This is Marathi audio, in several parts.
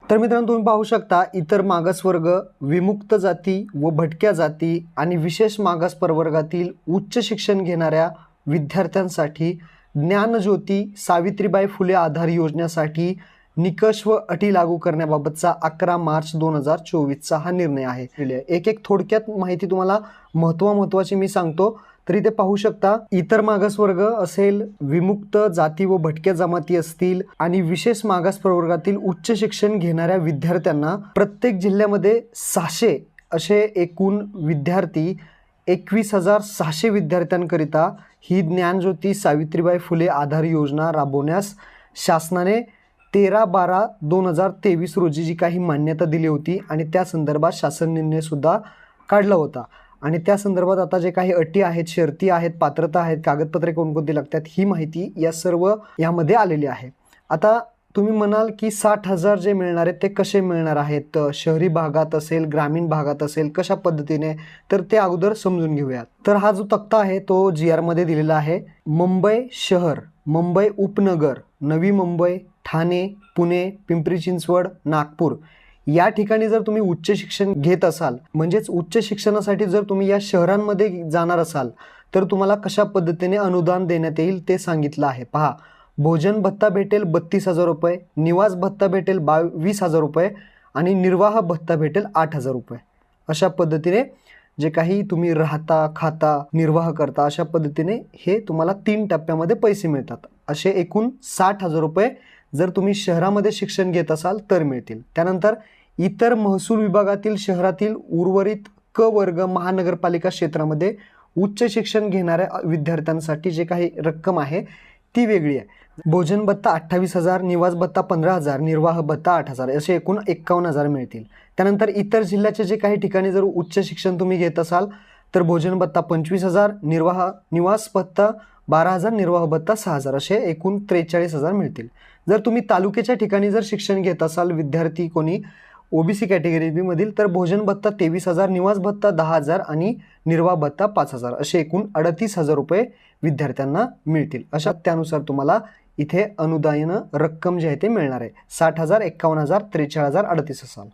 तर मित्रांनो, तुम्ही पाहू शकता इतर मागासवर्ग, विमुक्त जाती व भटक्या जाती आणि विशेष मागास प्रवर्गातील उच्च शिक्षण घेणाऱ्या विद्यार्थ्यांसाठी ज्ञानज्योती सावित्रीबाई फुले आधार योजनेसाठी निकष व अटी लागू करण्याबाबतचा 11 मार्च 2024चा हा निर्णय आहे. एक एक थोडक्यात माहिती तुम्हाला महत्त्वाची मी सांगतो. तर इथे पाहू शकता, इतर मागासवर्ग असेल, विमुक्त जाती व भटक्या जमाती असतील आणि विशेष मागास प्रवर्गातील उच्च शिक्षण घेणाऱ्या विद्यार्थ्यांना प्रत्येक जिल्ह्यामध्ये 600 असे एकूण विद्यार्थी 21,600 विद्यार्थ्यांकरिता ही ज्ञानज्योती सावित्रीबाई फुले आधार योजना राबवण्यास शासनाने 13/12/2023 रोजी जी काही मान्यता दिली होती आणि त्या संदर्भात शासन निर्णय सुद्धा काढला होता. आणि त्या संदर्भात आता जे काही अटी आहेत, शर्ती आहेत, पात्रता आहेत, कागदपत्रे कोणकोणती लागतात, ही माहिती या सर्व यामध्ये आलेली आहे. आता तुम्ही म्हणाल की 60,000 जे मिळणार आहेत ते कसे मिळणार आहेत, शहरी भागात असेल, ग्रामीण भागात असेल, कशा पद्धतीने, तर ते अगोदर समजून घेऊयात. तर हा जो तक्ता आहे तो GR मध्ये दिलेला आहे. मुंबई शहर, मुंबई उपनगर, नवी मुंबई, ठाणे, पुणे, पिंपरी चिंचवड, नागपूर या ठिकाणी जर तुम्ही उच्च शिक्षण घेत असाल, म्हणजेच उच्च शिक्षणासाठी जर तुम्ही या शहरांमध्ये जाणार असाल, तर तुम्हाला कशा पद्धतीने अनुदान देण्यात येईल ते सांगितलं आहे. पहा, भोजन भत्ता भेटेल 32,000 रुपये, निवास भत्ता भेटेल 20,000 रुपये आणि निर्वाह भत्ता भेटेल 8,000 रुपये. अशा पद्धतीने जे काही तुम्ही राहता, खाता, निर्वाह करता, अशा पद्धतीने हे तुम्हाला 3 टप्प्यामध्ये पैसे मिळतात. असे एकूण 60,000 रुपये जर तुम्ही शहरामध्ये शिक्षण घेत असाल तर मिळतील. त्यानंतर इतर महसूल विभागातील शहरातील उर्वरित क वर्ग महानगरपालिका क्षेत्रामध्ये उच्च शिक्षण घेणाऱ्या विद्यार्थ्यांसाठी जे काही रक्कम आहे ती वेगळी आहे. भोजन भत्ता 28,000, निवास भत्ता 15,000, निर्वाह भत्ता 8,000 असे एकूण 51,000 मिळतील. त्यानंतर इतर जिल्ह्याच्या जे काही ठिकाणी जर उच्च शिक्षण तुम्ही घेत असाल तर भोजन भत्ता 25,000, निवास भत्ता 12,000, निर्वाह भत्ता 6,000 असे एकूण 43,000 मिळतील. जर तुम्ही तालुक्याच्या ठिकाणी जर शिक्षण घेत असाल विद्यार्थी कोणी OBC कॅटेगरी बी मधील, तर भोजन भत्ता 23,000, निवास भत्ता 10,000 आणि निर्वाह भत्ता 5,000 असे एकूण 38,000 रुपये विद्यार्थ्यांना मिळतील. अशा त्यानुसार तुम्हाला इथे अनुदान रक्कम जी आहे ते मिळणार आहे. 60,000, 51,000, 43,000, 38,000.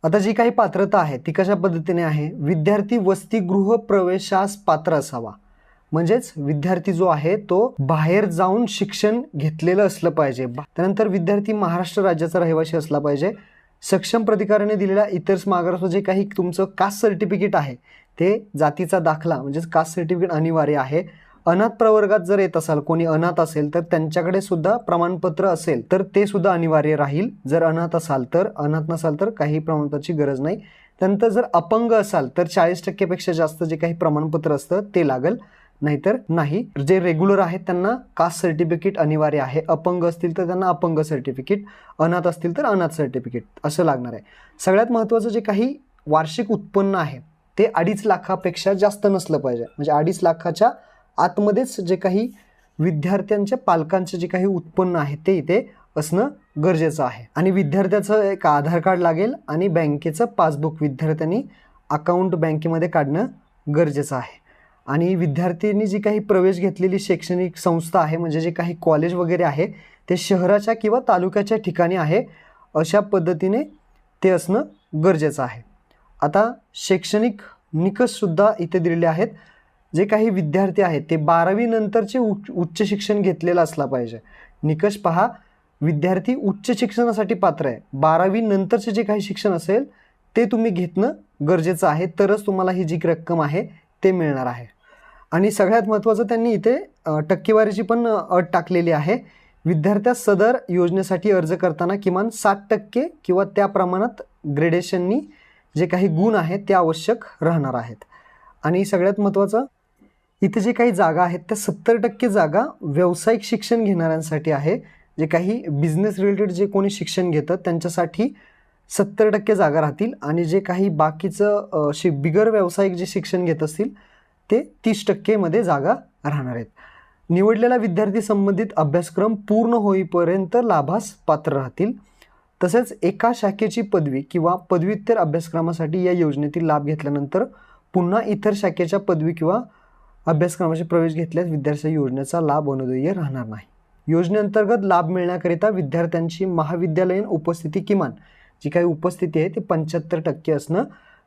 आता जी काही पात्रता आहे ती कशा पद्धतीने आहे, विद्यार्थी वसतिगृह प्रवेशास पात्र असावा. म्हणजेच विद्यार्थी जो आहे तो बाहेर जाऊन शिक्षण घेतलेलं असलं पाहिजे. त्यानंतर विद्यार्थी महाराष्ट्र राज्याचा रहिवासी असला पाहिजे. सक्षम प्राधिकरणाने दिलेल्या इतर मागास जे काही तुमचं कास्ट सर्टिफिकेट आहे ते जातीचा दाखला म्हणजेच कास्ट सर्टिफिकेट अनिवार्य आहे. अनाथ प्रवर्गात जर येत असाल, कोणी अनाथ असेल तर त्यांच्याकडे सुद्धा प्रमाणपत्र असेल तर ते सुद्धा अनिवार्य राहील. जर अनाथ असाल तर, अनाथ नसाल तर काही प्रमाणपत्राची गरज नाही. त्यानंतर जर अपंग असाल तर 40% पेक्षा जास्त जे काही प्रमाणपत्र असतं ते लागेल, नाहीतर नाही. जे रेग्युलर आहेत त्यांना कास्ट सर्टिफिकेट अनिवार्य आहे. अपंग असतील तर त्यांना अपंग सर्टिफिकेट, अनाथ असतील तर अनाथ सर्टिफिकेट असं लागणार आहे. सगळ्यात महत्त्वाचं जे काही वार्षिक उत्पन्न आहे ते 2.5 लाखापेक्षा जास्त नसलं पाहिजे. म्हणजे 2.5 लाखाच्या आतमध्येच जे काही विद्यार्थ्यांच्या पालकांचे जे काही उत्पन्न आहे ते इथे असणं गरजेचं आहे. आणि विद्यार्थ्याचं एक आधार कार्ड लागेल आणि बँकेचं पासबुक विद्यार्थ्यांनी अकाउंट बँकेमध्ये काढणं गरजेचं आहे. आणि विद्यार्थ्यांनी जी काही प्रवेश घेतलेली शैक्षणिक संस्था आहे, म्हणजे जे काही कॉलेज वगैरे आहे ते शहराच्या किंवा तालुक्याच्या ठिकाणी आहे अशा पद्धतीने ते असणं गरजेचं आहे. आता शैक्षणिक निकषसुद्धा इथे दिलेले आहेत. जे काही विद्यार्थी आहेत ते 12वी नंतरचे उच्च शिक्षण घेतलेलं असला पाहिजे. निकष पहा, विद्यार्थी उच्च शिक्षणासाठी पात्र आहे. 12वी नंतरचे जे काही शिक्षण असेल ते तुम्ही घेणं गरजेचं आहे, तरच तुम्हाला ही जी रक्कम आहे ते मिळणार आहे. आणि सगळ्यात महत्त्वाचं त्यांनी इथे टक्केवारीची पण अट टाकलेली आहे. विद्यार्थ्यास सदर योजनेसाठी अर्ज करताना किमान 60% किंवा त्या प्रमाणात ग्रेडेशननी जे काही गुण आहेत ते आवश्यक राहणार आहेत. आणि सगळ्यात महत्त्वाचं इथे जे काही जागा आहेत त्या 70% जागा व्यावसायिक शिक्षण घेणाऱ्यांसाठी आहे. जे काही बिझनेस रिलेटेड जे कोणी शिक्षण घेतं त्यांच्यासाठी 70% जागा राहतील आणि जे काही बाकीचं बिगर व्यावसायिक जे शिक्षण घेत असतील ते 30% मध्ये जागा राहणार आहेत. निवडलेला विद्यार्थी संबंधित अभ्यासक्रम पूर्ण होईपर्यंत लाभास पात्र राहतील. तसेच एका शाखेची पदवी किंवा पदव्युत्तर अभ्यासक्रमासाठी या योजनेतील लाभ घेतल्यानंतर पुन्हा इतर शाखेच्या पदवी किंवा अभ्यासक्रमाचे प्रवेश घेतल्यास विद्यार्थी योजनेचा लाभ अनुदेय राहणार नाही. योजनेअंतर्गत लाभ मिळण्याकरिता विद्यार्थ्यांची महाविद्यालयीन उपस्थिती किमान जी काही उपस्थिती आहे ती 75% असणं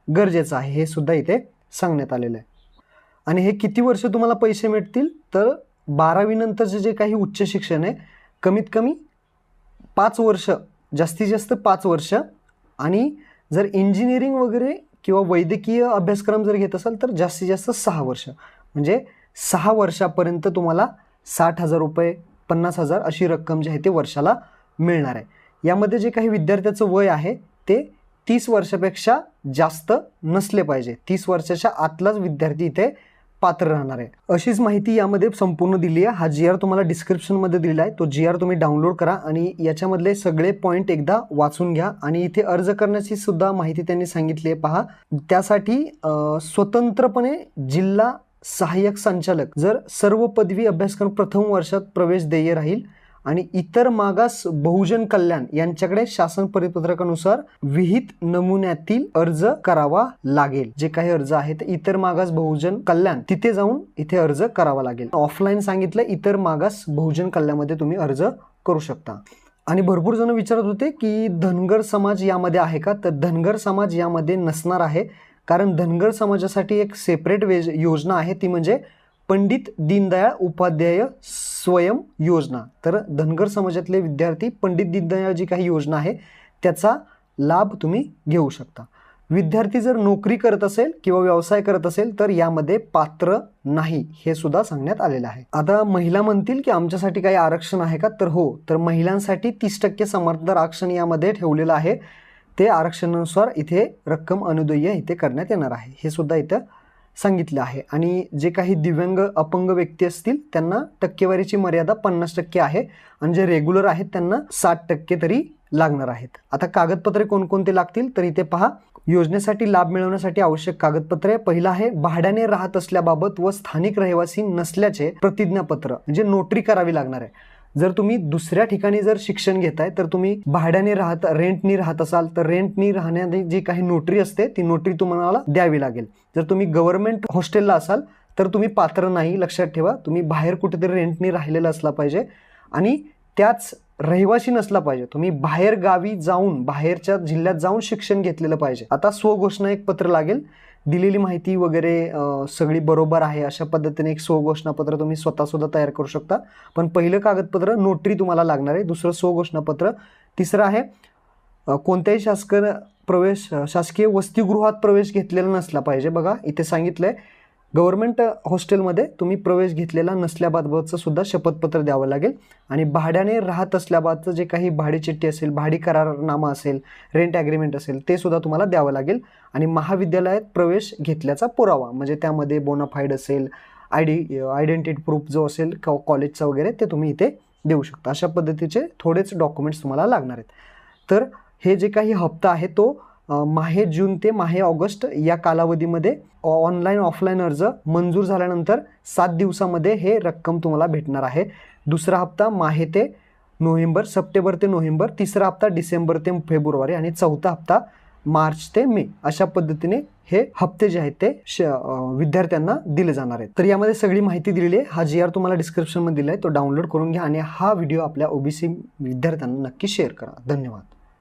गरजेचं आहे, हे सुद्धा इथे सांगण्यात आलेलं आहे. आणि हे किती वर्ष तुम्हाला पैसे मिळतील, तर 12वी नंतरचे जे काही उच्च शिक्षण आहे कमीत कमी 5 वर्ष, जास्तीत जास्त 5 वर्ष, आणि जर इंजिनिअरिंग वगैरे किंवा वैद्यकीय अभ्यासक्रम जर घेत असाल तर जास्तीत जास्त 6 वर्ष, म्हणजे 6 वर्षापर्यंत तुम्हाला 60,000 रुपये, 50,000 अशी रक्कम जी आहे ते वर्षाला मिळणार आहे. यामध्ये जे काही विद्यार्थ्याचं वय आहे ते 30 वर्षापेक्षा जास्त नसले पाहिजे. 30 वर्षाच्या आतलाच विद्यार्थी इथे पात्र राहणार आहे. अशीच माहिती यामध्ये संपूर्ण दिली आहे. हा GR तुम्हाला डिस्क्रिप्शनमध्ये दिलेला आहे. तो GR तुम्ही डाउनलोड करा आणि याच्यामधले सगळे पॉईंट एकदा वाचून घ्या. आणि इथे अर्ज करण्याची सुद्धा माहिती त्यांनी सांगितली आहे. पहा, त्यासाठी स्वतंत्रपणे जिल्हा सहाय्यक संचालक जर सर्व पदवी अभ्यासक्रम प्रथम वर्षात प्रवेश देय राहील आणि इतर मागास बहुजन कल्याण यांच्याकडे शासन परिपत्रकानुसार विहित नमुन्यातील अर्ज करावा लागेल. जे काही अर्ज आहेत इतर मागास बहुजन कल्याण तिथे जाऊन इथे अर्ज करावा लागेल. ऑफलाईन सांगितलं, इतर मागास बहुजन कल्याणमध्ये तुम्ही अर्ज करू शकता. आणि भरपूर जण विचारत होते की धनगर समाज यामध्ये आहे का, तर धनगर समाज यामध्ये नसणार आहे. कारण धनगर समाजासाठी एक सेपरेट योजना आहे, ती म्हणजे पंडित दीनदयाळ उपाध्याय स्वयं योजना. तर धनगर समाजातले विद्यार्थी पंडित दीनदयाळ जी काही योजना आहे त्याचा लाभ तुम्ही घेऊ शकता. विद्यार्थी जर नोकरी करत असेल किंवा व्यवसाय करत असेल तर यामध्ये पात्र नाही, हे सुद्धा सांगण्यात आलेलं आहे. आता महिला म्हणतील की आमच्यासाठी काही आरक्षण आहे का, तर हो, तर महिलांसाठी 30% समांतर आरक्षण यामध्ये ठेवलेलं आहे. ते आरक्षणानुसार इथे रक्कम अनुदेय इथे करण्यात येणार आहे, हे सुद्धा इथं सांगितलं आहे. आणि जे काही दिव्यांग अपंग व्यक्ती असतील त्यांना टक्केवारीची मर्यादा 50% आहे आणि जे रेग्युलर आहेत त्यांना 60% तरी लागणार आहेत. आता कागदपत्रे कोणकोणते लागतील, तर इथे पहा, योजनेसाठी लाभ मिळवण्यासाठी आवश्यक कागदपत्रे. पहिलं आहे भाड्याने राहत असल्याबाबत व स्थानिक रहिवासी नसल्याचे प्रतिज्ञापत्र, म्हणजे नोटरी करावी लागणार आहे. जर तुम्ही दुसऱ्या ठिकाणी जर शिक्षण घेताय तर तुम्ही भाड्याने रेंटनी राहत असाल तर रेंटनी राहण्याची जी काही नोटरी असते ती नोटरी तुम्हाला द्यावी लागेल. जर तुम्ही गव्हर्नमेंट हॉस्टेलला असाल तर तुम्ही पात्र नाही. लक्षात ठेवा, तुम्ही बाहेर कुठेतरी रेंटनी राहिलेला असला पाहिजे आणि त्याच रहिवासी नसला पाहिजे. तुम्ही बाहेर गावी जाऊन, बाहेरच्या जिल्ह्यात जाऊन शिक्षण घेतलेलं पाहिजे. आता स्वघोषणा एक पत्र लागेल. दिलेली माहिती वगैरे सगळी बरोबर आहे अशा पद्धतीने एक स्वघोषणापत्र तुम्ही स्वतः सुद्धा तयार करू शकता. पण पहिलं कागदपत्र नोटरी तुम्हाला लागणार आहे, दुसरं स्वघोषणापत्र, तिसरं आहे कोणत्याही शासकीय वसतिगृहात प्रवेश घेतलेला नसला पाहिजे. बघा इथे सांगितलंय गव्हर्नमेंट हॉस्टेलमध्ये तुम्ही प्रवेश घेतलेला नसल्याबाबतचं सुद्धा शपथपत्र द्यावं लागेल. आणि भाड्याने राहत असल्याबाबतचं जे काही भाडेचिठ्ठी असेल, भाडी करारनामा असेल, रेंट ॲग्रीमेंट असेल ते सुद्धा तुम्हाला द्यावं लागेल. आणि महाविद्यालयात प्रवेश घेतल्याचा पुरावा, म्हणजे त्यामध्ये बोनाफाईड असेल, आयडेंटिटी प्रूफ जो असेल कॉलेजचा वगैरे, ते तुम्ही इथे देऊ शकता. अशा पद्धतीचे थोडेच डॉक्युमेंट्स तुम्हाला लागणार आहेत. तर हे जे काही हप्ता आहे तो माहे जून ते माहे ऑगस्ट या कालावधीमध्ये ऑनलाईन ऑफलाईन अर्ज मंजूर झाल्यानंतर 7 दिवसामध्ये हे रक्कम तुम्हाला भेटणार आहे. दुसरा हप्ता माहे ते नोव्हेंबर, सप्टेंबर ते नोव्हेंबर, तिसरा हप्ता डिसेंबर ते फेब्रुवारी आणि चौथा हप्ता मार्च ते मे. अशा पद्धतीने हे हप्ते जे आहेत ते विद्यार्थ्यांना दिले जाणार आहेत. तर यामध्ये सगळी माहिती दिलेली आहे. हा GR तुम्हाला डिस्क्रिप्शनमध्ये दिला आहे, तो डाउनलोड करून घ्या आणि हा व्हिडिओ आपल्या OBC विद्यार्थ्यांना नक्की शेअर करा. धन्यवाद.